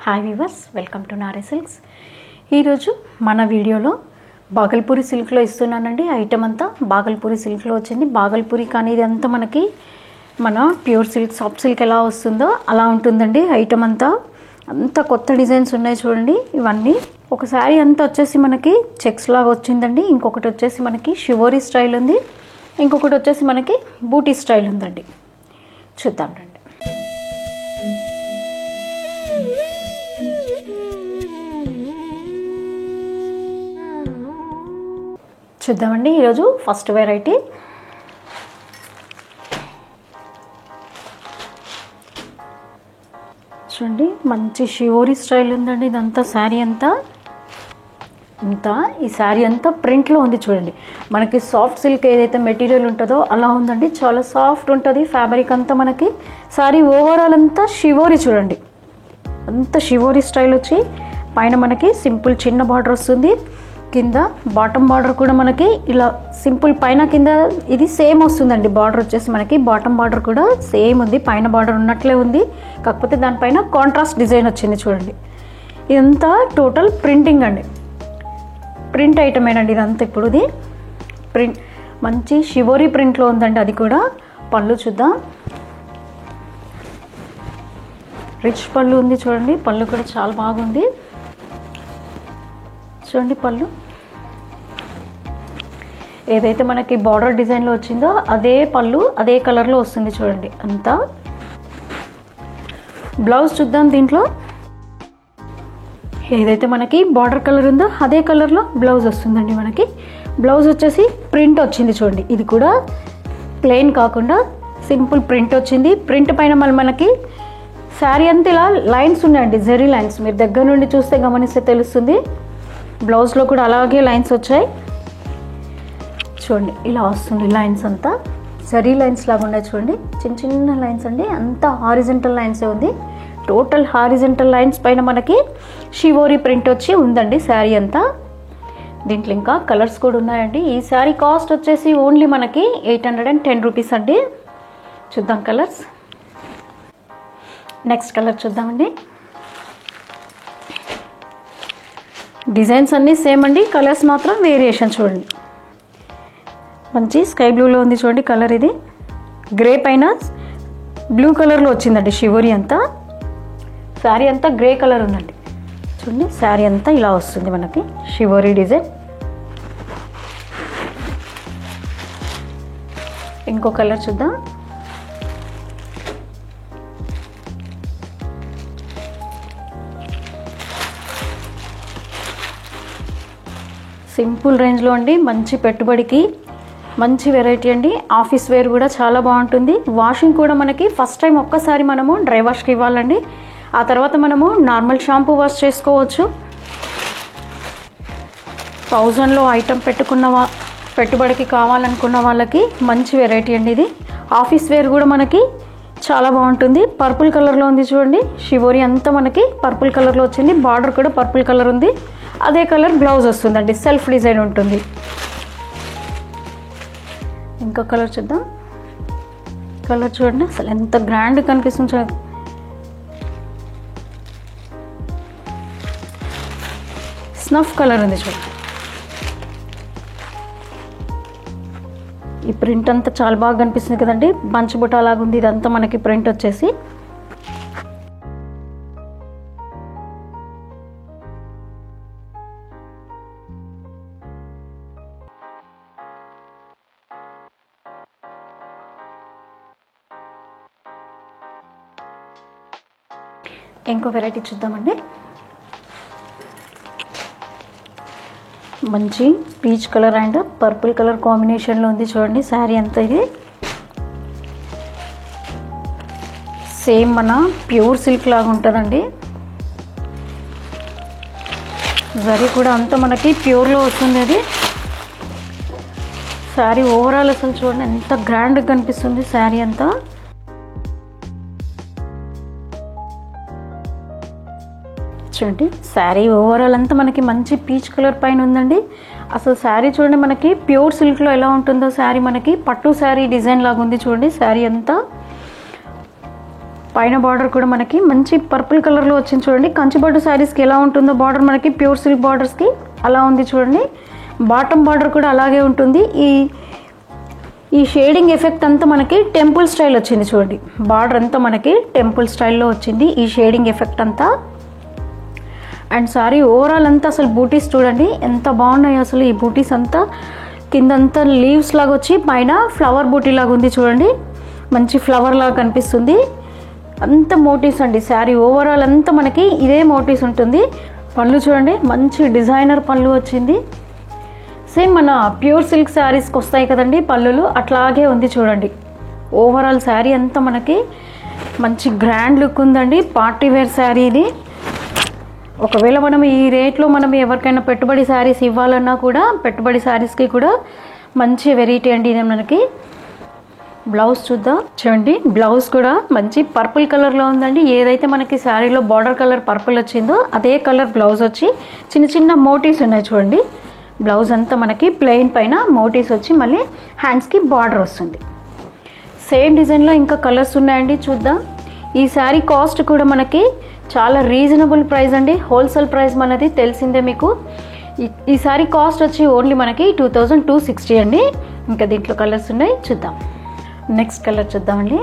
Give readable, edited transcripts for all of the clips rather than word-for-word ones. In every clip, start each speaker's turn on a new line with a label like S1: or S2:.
S1: Hi weavers, welcome to Nari silks. ఈరోజు మన వీడియోలో బాగల్పూరి సిల్క్లో ఇస్తున్నానండి. ఐటమ్ అంతా బాగల్పూరి సిల్క్లో వచ్చింది. బాగల్పూరి కానీ ఇది అంతా మనకి మన ప్యూర్ సిల్క్, సాఫ్ట్ సిల్క్ ఎలా వస్తుందో అలా ఉంటుందండి. ఐటమ్ అంతా కొత్త డిజైన్స్ ఉన్నాయి చూడండి. ఇవన్నీ ఒక శారీ అంతా వచ్చేసి మనకి చెక్స్ లాగా వచ్చిందండి. ఇంకొకటి వచ్చేసి మనకి షివోరీ స్టైల్ ఉంది. ఇంకొకటి వచ్చేసి మనకి బూటీ స్టైల్ ఉందండి. చూద్దాం రండి. చూద్దామండి. ఈరోజు ఫస్ట్ వెరైటీ చూడండి, మంచి షివోరీ స్టైల్ ఉందండి. ఇదంతా శారీ అంతా ఈ శారీ అంతా ప్రింట్లో ఉంది చూడండి. మనకి సాఫ్ట్ సిల్క్ ఏదైతే మెటీరియల్ ఉంటుందో అలా ఉందండి. చాలా సాఫ్ట్ ఉంటుంది ఫ్యాబ్రిక్ అంతా. మనకి శారీ ఓవరాల్ అంతా షివోరీ చూడండి. అంతా షివోరీ స్టైల్ వచ్చి పైన మనకి సింపుల్ చిన్న బార్డర్ వస్తుంది. కింద బాటమ్ బార్డర్ కూడా మనకి ఇలా సింపుల్ పైన కింద ఇది సేమ్ వస్తుందండి. బార్డర్ వచ్చేసి మనకి బాటమ్ బార్డర్ కూడా సేమ్ ఉంది. పైన బార్డర్ ఉన్నట్లే ఉంది, కాకపోతే దానిపైన కాంట్రాస్ట్ డిజైన్ వచ్చింది చూడండి. ఇదంతా టోటల్ ప్రింటింగ్ అండి, ప్రింట్ ఐటమేనండి ఇదంతా. ఇప్పుడు ఇది ప్రింట్ మంచి షివోరీ ప్రింట్లో ఉందండి. అది కూడా పళ్ళు చూద్దాం. రిచ్ పళ్ళు ఉంది చూడండి. పళ్ళు కూడా చాలా బాగుంది చూడండి. పళ్ళు ఏదైతే మనకి బార్డర్ డిజైన్లో వచ్చిందో అదే పళ్ళు అదే కలర్లో వస్తుంది చూడండి. అంతా బ్లౌజ్ చూద్దాం. దీంట్లో ఏదైతే మనకి బార్డర్ కలర్ ఉందో అదే కలర్లో బ్లౌజ్ వస్తుందండి. మనకి బ్లౌజ్ వచ్చేసి ప్రింట్ వచ్చింది చూడండి. ఇది కూడా ప్లెయిన్ కాకుండా సింపుల్ ప్రింట్ వచ్చింది. ప్రింట్ పైన మనకి శారీ అంతా ఇలా లైన్స్ ఉన్నాయండి, జెరీ లైన్స్. మీరు దగ్గర నుండి చూస్తే గమనిస్తే తెలుస్తుంది. బ్లౌజ్లో కూడా అలాగే లైన్స్ వచ్చాయి చూడండి. ఇలా వస్తుంది లైన్స్ అంతా జరీ లైన్స్ లాగా ఉన్నాయి చూడండి. చిన్న చిన్న లైన్స్ అండి. అంతా హారిజెంటల్ లైన్సే ఉంది. టోటల్ హారిజెంటల్ లైన్స్ పైన మనకి షివోరీ ప్రింట్ వచ్చి ఉందండి శారీ అంతా. దీంట్లో ఇంకా కలర్స్ కూడా ఉన్నాయండి. ఈ శారీ కాస్ట్ వచ్చేసి ఓన్లీ మనకి 810 రూపీస్ అండి. చూద్దాం కలర్స్. నెక్స్ట్ కలర్ చూద్దామండి. డిజైన్స్ అన్నీ సేమ్ అండి, కలర్స్ మాత్రం వేరియేషన్ చూడండి. మంచి స్కై బ్లూలో ఉంది చూడండి కలర్. ఇది గ్రే పైన బ్లూ కలర్లో వచ్చిందండి షివోరీ అంతా. శారీ అంతా గ్రే కలర్ ఉందండి చూడండి. శారీ అంతా ఇలా వస్తుంది మనకి షివోరీ డిజైన్. ఇంకో కలర్ చూద్దాం. సింపుల్ రేంజ్లో అండి, మంచి పెట్టుబడికి మంచి వెరైటీ అండి. ఆఫీస్ వేర్ కూడా చాలా బాగుంటుంది. వాషింగ్ కూడా మనకి ఫస్ట్ టైం ఒక్కసారి మనము డ్రై వాష్కి ఇవ్వాలండి. ఆ తర్వాత మనము నార్మల్ షాంపూ వాష్ చేసుకోవచ్చు. 1000లో ఐటమ్ పెట్టుబడికి కావాలనుకున్న వాళ్ళకి మంచి వెరైటీ అండి ఇది. ఆఫీస్ వేర్ కూడా మనకి చాలా బాగుంటుంది. పర్పుల్ కలర్లో ఉంది చూడండి. షివోరీ అంతా మనకి పర్పుల్ కలర్లో వచ్చింది. బార్డర్ కూడా పర్పుల్ కలర్ ఉంది. అదే కలర్ బ్లౌజ్ వస్తుందండి. సెల్ఫ్ డిజైన్ ఉంటుంది. ఇంకో కలర్ చూద్దాం. కలర్ చూడండి, అసలు ఎంత గ్రాండ్ కనిపిస్తుంది చూడండి. స్నఫ్ కలర్ ఉంది చూడండి. ఈ ప్రింట్ అంతా చాలా బాగా కనిపిస్తుంది కదండి. బంచ్ బుటా లాగా ఉంది ఇదంతా మనకి ప్రింట్ వచ్చేసి. ఇంకో వెరైటీ చూద్దామండి. మంచి peach colour and purple colour కాంబినేషన్లో ఉంది చూడండి. శారీ అంతా ఇది సేమ్ మన ప్యూర్ సిల్క్ లాగా ఉంటుందండి. జరీ కూడా అంతా మనకి ప్యూర్లో వస్తుంది. అది శారీ ఓవరాల్ అసలు చూడండి ఎంత గ్రాండ్గా కనిపిస్తుంది శారీ అంతా. చూడండి శారీ ఓవరాల్ అంతా మనకి మంచి పీచ్ కలర్ పైన ఉందండి. అసలు శారీ చూడండి మనకి ప్యూర్ సిల్క్లో ఎలా ఉంటుందో శారీ మనకి పట్టు శారీ డిజైన్ లాగా ఉంది చూడండి. శారీ అంతా పైన బార్డర్ కూడా మనకి మంచి పర్పుల్ కలర్లో వచ్చింది చూడండి. కంచిపట్టు శారీస్కి ఎలా ఉంటుందో బార్డర్ మనకి ప్యూర్ సిల్క్ బార్డర్స్కి అలా ఉంది చూడండి. బాటమ్ బార్డర్ కూడా అలాగే ఉంటుంది. ఈ షేడింగ్ ఎఫెక్ట్ అంతా మనకి టెంపుల్ స్టైల్ వచ్చింది చూడండి. బార్డర్ అంతా మనకి టెంపుల్ స్టైల్లో వచ్చింది ఈ షేడింగ్ ఎఫెక్ట్ అంతా. అండ్ సారీ ఓవరాల్ అంతా అసలు బూటీస్ చూడండి ఎంత బాగున్నాయి అసలు. ఈ బూటీస్ అంతా కిందంతా లీవ్స్ లాగా వచ్చి పైన ఫ్లవర్ బూటీ లాగా ఉంది చూడండి. మంచి ఫ్లవర్ లాగా కనిపిస్తుంది. అంత మోటివ్స్ అండి. శారీ ఓవరాల్ అంతా మనకి ఇదే మోటివ్స్ ఉంటుంది. పళ్ళు చూడండి మంచి డిజైనర్ పళ్ళు వచ్చింది. సేమ్ మన ప్యూర్ సిల్క్ శారీస్కి వస్తాయి కదండి పళ్ళులు, అట్లాగే ఉంది చూడండి. ఓవరాల్ శారీ అంతా మనకి మంచి గ్రాండ్ లుక్ ఉందండి. పార్టీ వేర్ శారీ ఇది. ఒకవేళ మనం ఈ రేట్లో మనం ఎవరికైనా పెట్టుబడి శారీస్ ఇవ్వాలన్నా కూడా పెట్టుబడి శారీస్కి కూడా మంచి వెరైటీ అండి ఇది. మనకి బ్లౌజ్ చూద్దాం చూడండి. బ్లౌజ్ కూడా మంచి పర్పుల్ కలర్లో ఉందండి. ఏదైతే మనకి శారీలో బార్డర్ కలర్ పర్పుల్ వచ్చిందో అదే కలర్ బ్లౌజ్ వచ్చి చిన్న చిన్న మోటివ్స్ ఉన్నాయి చూడండి. బ్లౌజ్ అంతా మనకి ప్లెయిన్ పైన మోటివ్స్ వచ్చి మళ్ళీ హ్యాండ్స్కి బార్డర్ వస్తుంది. సేమ్ డిజైన్లో ఇంకా కలర్స్ ఉన్నాయండి చూద్దాం. ఈ శారీ కాస్ట్ కూడా మనకి చాలా రీజనబుల్ ప్రైస్ అండి. హోల్సేల్ ప్రైస్ మనది తెలిసిందే మీకు. ఈ శారీ కాస్ట్ వచ్చి ఓన్లీ మనకి 2260 అండి. ఇంకా దీంట్లో కలర్స్ ఉన్నాయి చూద్దాం. నెక్స్ట్ కలర్ చూద్దామండి.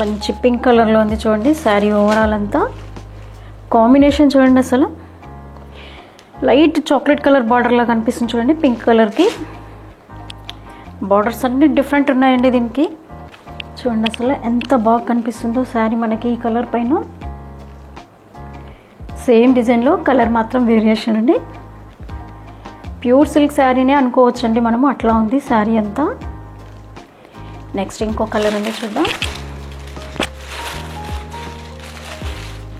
S1: మంచి పింక్ కలర్లో ఉంది చూడండి. శారీ ఓవరాల్ అంతా కాంబినేషన్ చూడండి అసలు లైట్ చాక్లెట్ కలర్ బార్డర్లా కనిపిస్తుంది చూడండి. పింక్ కలర్కి బార్డర్స్ అన్నీ డిఫరెంట్ ఉన్నాయండి దీనికి. చూడండి అసలు ఎంత బాగా కనిపిస్తుందో శారీ మనకి ఈ కలర్ పైన. సేమ్ డిజైన్లో కలర్ మాత్రం వేరియేషన్ అండి. ప్యూర్ సిల్క్ శారీనే అనుకోవచ్చు అండి మనము, అట్లా ఉంది శారీ అంతా. నెక్స్ట్ ఇంకో కలర్ ఉంది చూద్దాం.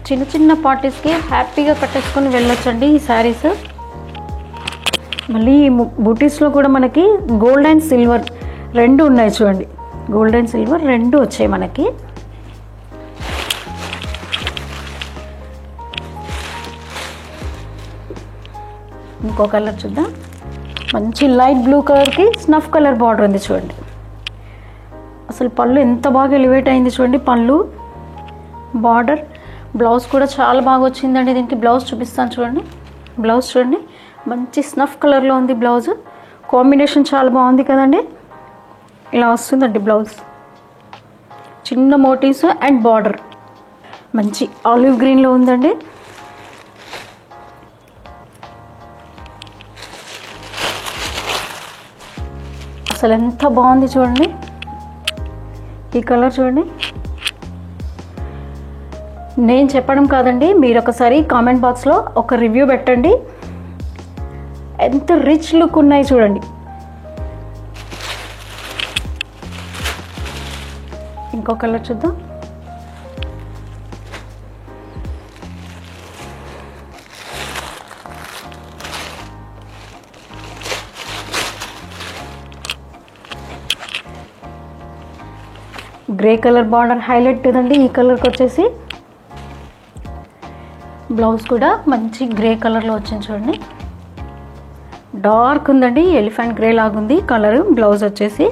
S1: చిన్న చిన్న పార్టీస్కి హ్యాపీగా కట్టేసుకొని వెళ్ళొచ్చండి ఈ శారీస్. మళ్ళీ ఈ బూటీస్లో కూడా మనకి గోల్డ్ అండ్ సిల్వర్ రెండు ఉన్నాయి చూడండి. గోల్డ్ అండ్ సిల్వర్ రెండు వచ్చాయి మనకి. ఇంకో కలర్ చూద్దాం. మంచి లైట్ బ్లూ కలర్కి స్నఫ్ కలర్ బార్డర్ ఉంది చూడండి. అసలు పళ్ళు ఎంత బాగా ఎలివేట్ అయింది చూడండి. పళ్ళు బార్డర్ బ్లౌజ్ కూడా చాలా బాగా వచ్చిందండి. దీనికి బ్లౌజ్ చూపిస్తాను చూడండి. బ్లౌజ్ చూడండి మంచి స్నఫ్ కలర్లో ఉంది. బ్లౌజ్ కాంబినేషన్ చాలా బాగుంది కదండి. ఇలా వస్తుందండి బ్లౌజ్. చిన్న మోటివ్స్ అండ్ బార్డర్ మంచి ఆలివ్ గ్రీన్లో ఉందండి. అసలు ఎంత బాగుంది చూడండి. ఈ కలర్ చూడండి. నేను చెప్పడం కాదండి, మీరు ఒకసారి కామెంట్ బాక్స్లో ఒక రివ్యూ పెట్టండి. ఎంత రిచ్ లుక్ ఉన్నాయి చూడండి. ఇంకో కలర్ చూద్దాం. గ్రే కలర్ బార్డర్ హైలైట్ కదండి ఈ కలర్కి వచ్చేసి. బ్లౌజ్ కూడా మంచి గ్రే కలర్లో వచ్చింది చూడండి. డార్క్ ఉందండి, ఎలిఫెంట్ గ్రే లాగుంది కలర్. బ్లౌజ్ వచ్చేసి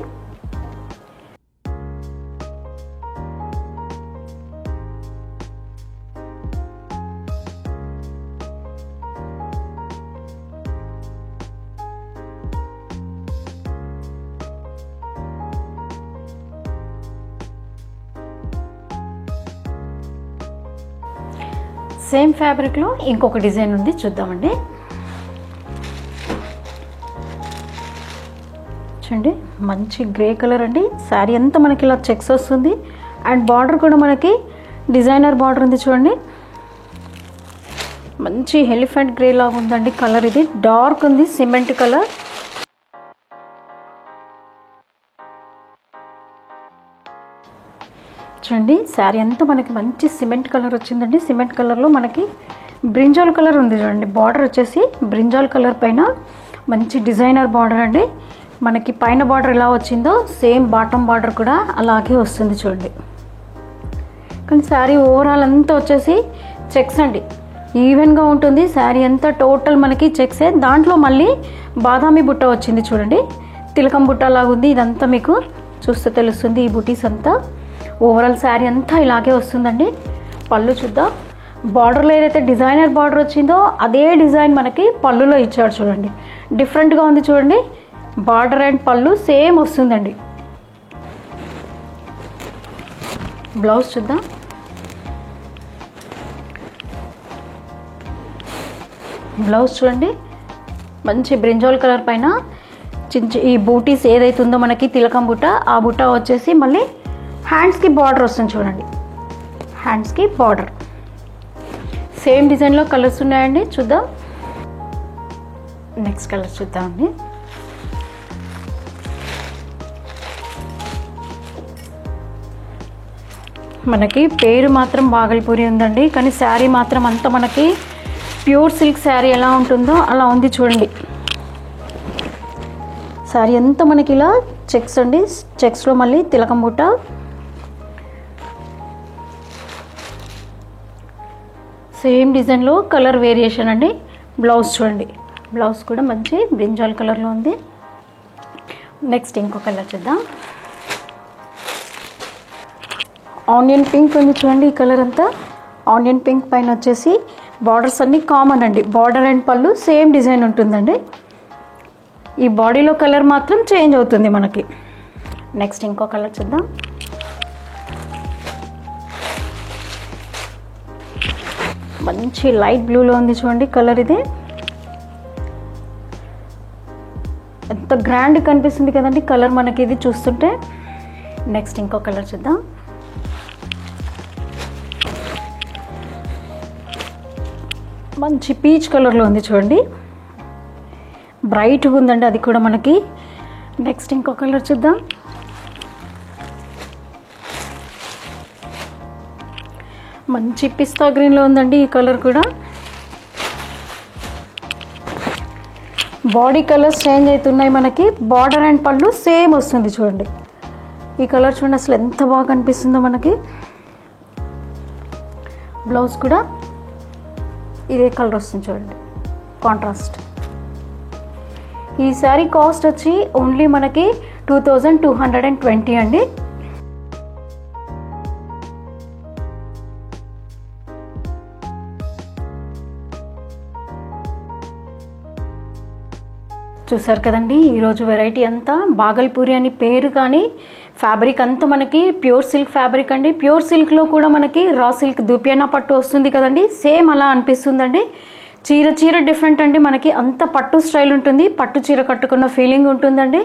S1: సేమ్ ఫ్యాబ్రిక్లో ఇంకొక డిజైన్ ఉంది చూద్దామండి. చూడండి మంచి గ్రే కలర్ అండి. శారీ అంతా మనకి ఇలా చెక్స్ వస్తుంది. అండ్ బార్డర్ కూడా మనకి డిజైనర్ బార్డర్ ఉంది చూడండి. మంచి ఎలిఫెంట్ గ్రే లాగా ఉందండి కలర్. ఇది డార్క్ ఉంది, సిమెంట్ కలర్. చూడండి శారీ అంతా మనకి మంచి సిమెంట్ కలర్ వచ్చిందండి. సిమెంట్ కలర్లో మనకి బ్రింజాల్ కలర్ ఉంది చూడండి. బార్డర్ వచ్చేసి బ్రింజాల్ కలర్ పైన మంచి డిజైనర్ బార్డర్ అండి. మనకి పైన బార్డర్ ఎలా వచ్చిందో సేమ్ బాటమ్ బార్డర్ కూడా అలాగే వస్తుంది చూడండి. కానీ శారీ ఓవరాల్ అంతా వచ్చేసి చెక్స్ అండి. ఈవెన్గా ఉంటుంది శారీ అంతా. టోటల్ మనకి చెక్సే. దాంట్లో మళ్ళీ బాదామి బుట్ట వచ్చింది చూడండి. తిలకం బుట్ట లాగుంది ఇదంతా మీకు చూస్తే తెలుస్తుంది ఈ బుటీస్ అంతా. ఓవరాల్ శారీ అంతా ఇలాగే వస్తుందండి. పళ్ళు చూద్దాం. బార్డర్లో ఏదైతే డిజైనర్ బార్డర్ వచ్చిందో అదే డిజైన్ మనకి పళ్ళులో ఇచ్చాడు చూడండి. డిఫరెంట్గా ఉంది చూడండి. బార్డర్ అండ్ పళ్ళు సేమ్ వస్తుందండి. బ్లౌజ్ చూద్దాం. బ్లౌజ్ చూడండి, మంచి బ్రింజాల్ కలర్ పైన ఈ బూటీస్ ఏదైతే ఉందో మనకి తిలకం బుట్ట, ఆ బుట్ట వచ్చేసి మళ్ళీ హ్యాండ్స్కి బార్డర్ వస్తుంది చూడండి. హ్యాండ్స్కి బార్డర్ సేమ్ డిజైన్లో కలర్స్ ఉన్నాయండి. చూద్దాం. నెక్స్ట్ కలర్ చూద్దామండి. మనకి పేరు మాత్రం బాగల్పూరి ఉందండి, కానీ శారీ మాత్రం అంతా మనకి ప్యూర్ సిల్క్ శారీ ఎలా ఉంటుందో అలా ఉంది చూడండి. శారీ అంతా మనకి ఇలా చెక్స్ అండి. చెక్స్లో మళ్ళీ తిలకం బుట్ట. సేమ్ డిజైన్లో కలర్ వేరియేషన్ అండి. బ్లౌజ్ చూడండి. బ్లౌజ్ కూడా మంచి బ్రింజాల్ కలర్లో ఉంది. నెక్స్ట్ ఇంకో కలర్ చూద్దాం. ఆనియన్ పింక్ ఉంది చూడండి. ఈ కలర్ అంతా ఆనియన్ పింక్ పైన వచ్చేసి బార్డర్స్ అన్నీ కామన్ అండి. బార్డర్ అండ్ పళ్ళు సేమ్ డిజైన్ ఉంటుందండి. ఈ బాడీలో కలర్ మాత్రం చేంజ్ అవుతుంది మనకి. నెక్స్ట్ ఇంకో కలర్ చూద్దాం. మంచి లైట్ బ్లూలో ఉంది చూడండి కలర్. ఇది ఎంత గ్రాండ్ కనిపిస్తుంది కదండి కలర్ మనకి ఇది చూస్తుంటే. నెక్స్ట్ ఇంకో కలర్ చూద్దాం. మంచి పీచ్ కలర్లో ఉంది చూడండి. బ్రైట్గా ఉందండి అది కూడా మనకి. నెక్స్ట్ ఇంకో కలర్ చూద్దాం. మంచి పిస్తా గ్రీన్లో ఉందండి ఈ కలర్ కూడా. బాడీ కలర్స్ చేంజ్ అవుతున్నాయి మనకి. బార్డర్ అండ్ పళ్ళు సేమ్ వస్తుంది చూడండి. ఈ కలర్ చూడండి అసలు ఎంత బాగా కనిపిస్తుందో మనకి. బ్లౌజ్ కూడా ఇదే కలర్ వస్తుంది చూడండి, కాంట్రాస్ట్. ఈ శారీ కాస్ట్ వచ్చి ఓన్లీ మనకి 2220 అండి. చూసారు కదండి ఈరోజు వెరైటీ అంతా. బాగల్పూరి అని పేరు, కానీ ఫ్యాబ్రిక్ అంతా మనకి ప్యూర్ సిల్క్ ఫ్యాబ్రిక్ అండి. ప్యూర్ సిల్క్లో కూడా మనకి రా సిల్క్ దూపియానా పట్టు వస్తుంది కదండి, సేమ్ అలా అనిపిస్తుందండి. చీర డిఫరెంట్ అండి. మనకి అంత పట్టు స్టైల్ ఉంటుంది. పట్టు చీర కట్టుకున్న ఫీలింగ్ ఉంటుందండి.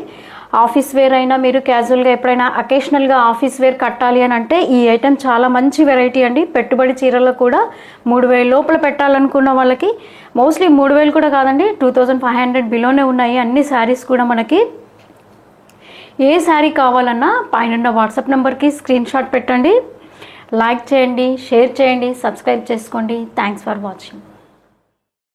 S1: ఆఫీస్ వేర్ అయినా మీరు క్యాజువల్గా ఎప్పుడైనా అకేషనల్గా ఆఫీస్ వేర్ కట్టాలి అని అంటే ఈ ఐటెం చాలా మంచి వెరైటీ అండి. పెట్టుబడి చీరలో కూడా 3000 లోపల పెట్టాలనుకున్న వాళ్ళకి, మోస్ట్లీ 3000 కూడా కాదండి, 2500 బిలోనే ఉన్నాయి అన్ని శారీస్ కూడా మనకి. ఏ శారీ కావాలన్నా పైన వాట్సాప్ నెంబర్కి స్క్రీన్ షాట్ పెట్టండి. లైక్ చేయండి, షేర్ చేయండి, సబ్స్క్రైబ్ చేసుకోండి. Thanks for watching.